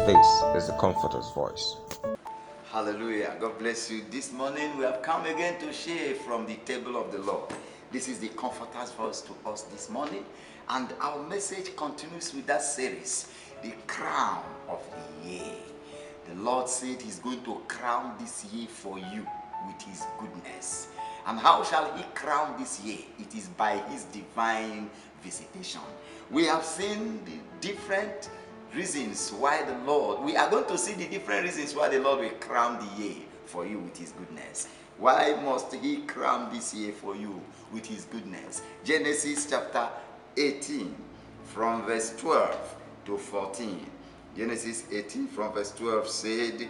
This is the Comforter's Voice. Hallelujah. God bless you. This morning we have come again to share from the table of the Lord. This is the Comforter's Voice to us this morning. And our message continues with that series, the crown of the year. The Lord said He's going to crown this year for you with His goodness. And how shall He crown this year? It is by His divine visitation. We have seen the different reasons why the Lord, we are going to see the different reasons why the Lord will crown the year for you with His goodness. Why must He crown this year for you with His goodness? Genesis chapter 18 from verse 12 to 14. Genesis 18 from verse 12 said,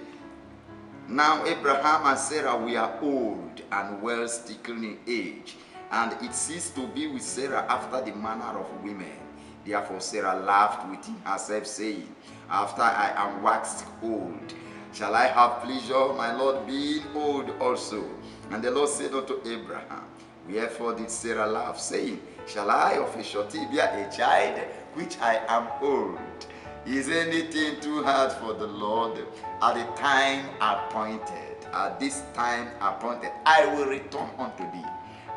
"Now Abraham and Sarah were old and well stricken in age, and it ceased to be with Sarah after the manner of women. Therefore Sarah laughed within herself, saying, After I am waxed old, shall I have pleasure, my Lord being old also? And the Lord said unto Abraham, Wherefore did Sarah laugh, saying, Shall I of a surety bear a child, which I am old? Is anything too hard for the Lord? At the time appointed, at this time appointed, I will return unto thee,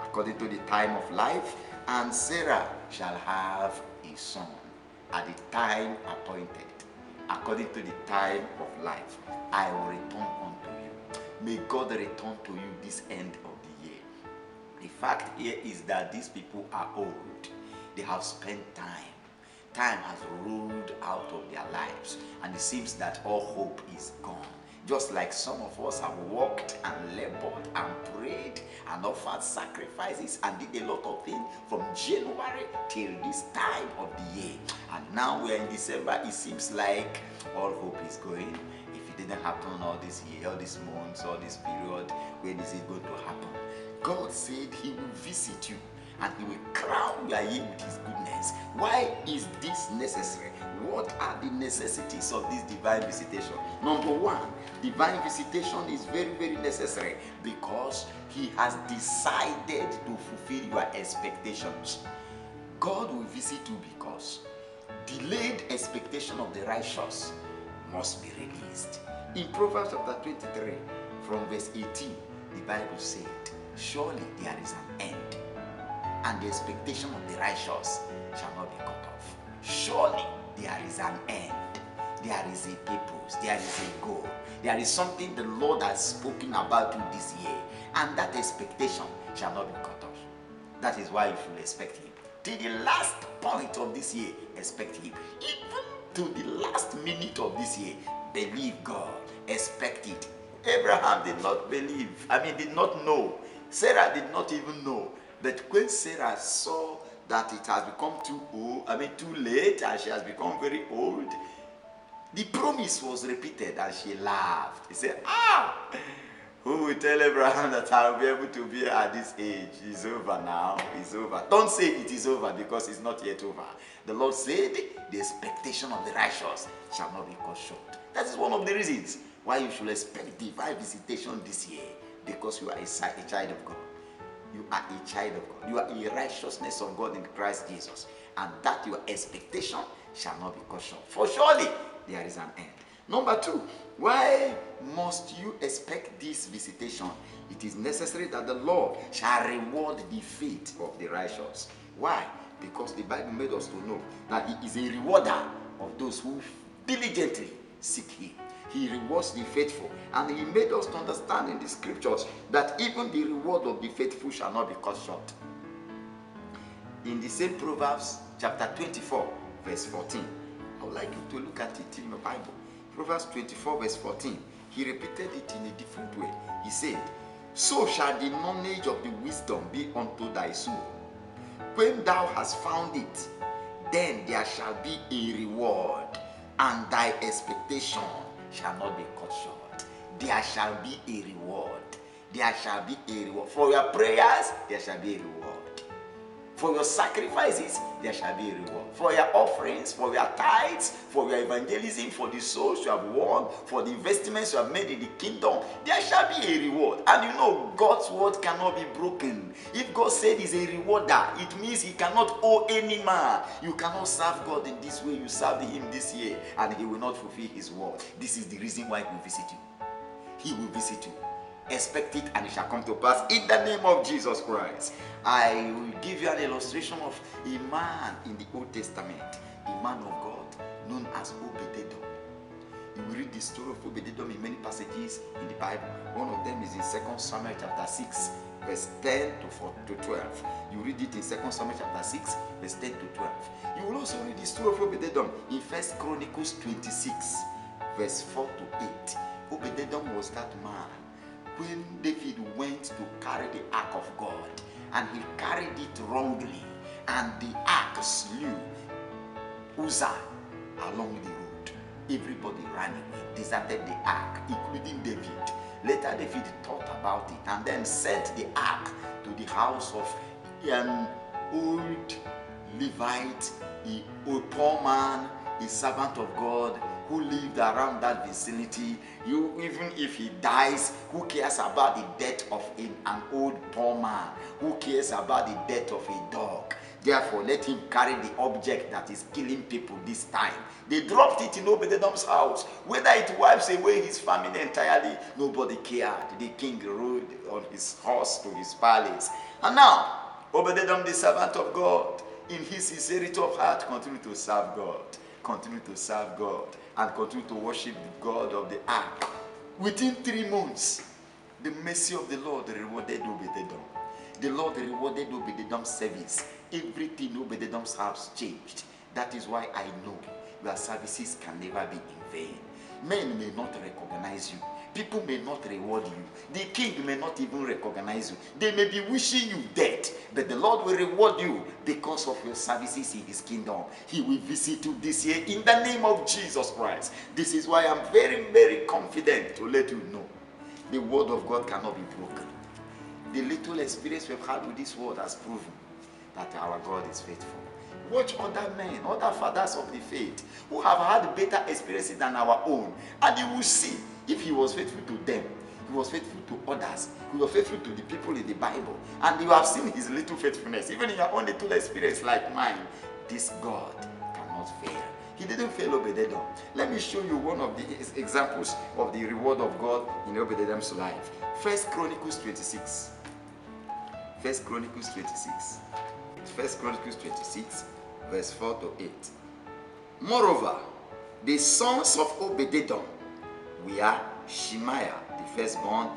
according to the time of life, and Sarah shall have a son at the time appointed, according to the time of life. I will return unto you." May God return to you this end of the year. The fact here is that these people are old. They have spent time. Time has rolled out of their lives, and it seems that all hope is gone. Just like some of us have walked and labored and prayed and offered sacrifices and did a lot of things from January till this time of the year. And now we're in December, it seems like all hope is going. If it didn't happen all this year, all these months, all this period, when is it going to happen? God said He will visit you and He will crown your year with His goodness. Why is this necessary? What are the necessities of this divine visitation? Number one, divine visitation is very, very necessary because He has decided to fulfill your expectations. God will visit you because delayed expectation of the righteous must be released. In Proverbs chapter 23, from verse 18, the Bible said, "Surely there is an end, and the expectation of the righteous shall not be cut off." Surely there is an end. There is a purpose. There is a goal. There is something the Lord has spoken about you this year, and that expectation shall not be cut off. That is why you should expect Him. Till the last point of this year, expect Him. Even to the last minute of this year, believe God. Expect it. Abraham did not believe. Did not know. Sarah did not even know. But when Sarah saw that it has become too late, and she has become very old, the promise was repeated and she laughed. He said, who will tell Abraham that I will be able to be at this age? It's over now. It's over. Don't say it is over, because it's not yet over. The Lord said the expectation of the righteous shall not be cut short. That is one of the reasons why you should expect divine visitation this year, because you are a child of God. You are a child of God. You are a righteousness of God in Christ Jesus. And that your expectation shall not be cut short. For surely there is an end. Number two, why must you expect this visitation? It is necessary that the Lord shall reward the faith of the righteous. Why? Because the Bible made us to know that He is a rewarder of those who diligently seek Him. He rewards the faithful, and He made us to understand in the scriptures that even the reward of the faithful shall not be cut short. In the same Proverbs chapter 24 verse 14, I would like you to look at it in your Bible. Proverbs 24 verse 14, He repeated it in a different way. He said, "So shall the knowledge of the wisdom be unto thy soul. When thou hast found it, then there shall be a reward, and thy expectation shall not be cut short." There shall be a reward. There shall be a reward. For your prayers, there shall be a reward. For your sacrifices, there shall be a reward. For your offerings, for your tithes, for your evangelism, for the souls you have won, for the investments you have made in the kingdom, there shall be a reward. And you know, God's word cannot be broken. If God said he's a rewarder, it means he cannot owe any man. You cannot serve God in this way. You serve him this year, and he will not fulfill his word. This is the reason why he will visit you. He will visit you. Expect it, and it shall come to pass in the name of Jesus Christ. I will give you an illustration of a man in the Old Testament, a man of God known as Obed-Edom. You will read the story of Obed-Edom in many passages in the Bible. One of them is in 2 Samuel chapter 6, verse 10 to 12. You read it in 2 Samuel chapter 6, verse 10 to 12. You will also read the story of Obed-Edom in 1 Chronicles 26, verse 4 to 8. Obed-Edom was that man when David went to carry the ark of God, and he carried it wrongly, and the ark slew Uzzah along the road. Everybody ran away, deserted the ark, including David. Later David thought about it and then sent the ark to the house of an old Levite, a poor man, a servant of God, who lived around that vicinity. Even if he dies, who cares about the death of an old poor man? Who cares about the death of a dog? Therefore, let him carry the object that is killing people this time. They dropped it in Obed-Edom's house. Whether it wipes away his family entirely, nobody cared. The king rode on his horse to his palace. And now, Obed-Edom, the servant of God, in his sincerity of heart, continued to serve God. Continue to serve God and continue to worship the God of the ark. Within 3 months, the mercy of the Lord rewarded Obed-Edom. The Lord rewarded Obed-Edom's service. Everything in Obed-Edom's house changed. That is why I know your services can never be in vain. Men may not recognize you. People may not reward you. The king may not even recognize you. They may be wishing you dead, but the Lord will reward you because of your services in his kingdom. He will visit you this year in the name of Jesus Christ. This is why I'm very, very confident to let you know the word of God cannot be broken. The little experience we've had with this word has proven that our God is faithful. Watch other men, other fathers of the faith who have had better experiences than our own, and you will see if he was faithful to them, he was faithful to others, he was faithful to the people in the Bible, and you have seen his little faithfulness. Even in your own little experience like mine, this God cannot fail. He didn't fail Obed-Edom. Let me show you one of the examples of the reward of God in Obed-Edom's life. 1 Chronicles 26. 1 Chronicles 26. 1 Chronicles 26, verse 4 to 8. Moreover, the sons of Obed-Edom were Shemaiah, the firstborn,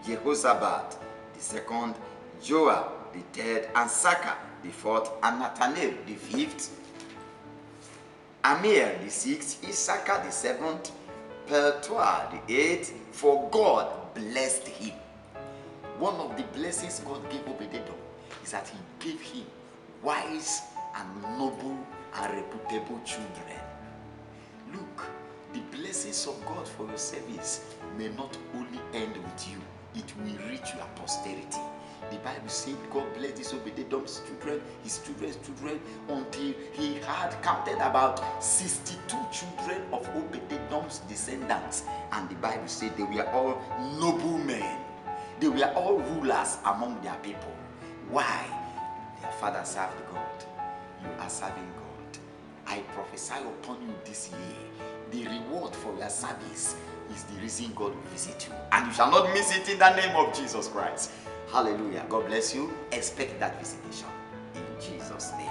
Jehozabad, the second, Joah, the third, and Saka, the fourth, and Nathanael, the fifth, Amir, the sixth, Issachar, the seventh, Peltoah, the eighth, for God blessed him. One of the blessings God gave Obed-Edom is that he gave him wise and noble and reputable children. Look, the blessings of God for your service may not only end with you, it will reach your posterity. The Bible says God blessed this Obed-Edom's children, his children's children, until he had counted about 62 children of Obed-Edom's descendants. And the Bible said they were all noble men. They were all rulers among their people. Why? Their father served God. You are serving God. I prophesy upon you this year, the reward for your service is the reason God will visit you. And you shall not miss it in the name of Jesus Christ. Hallelujah. God bless you. Expect that visitation in Jesus' name.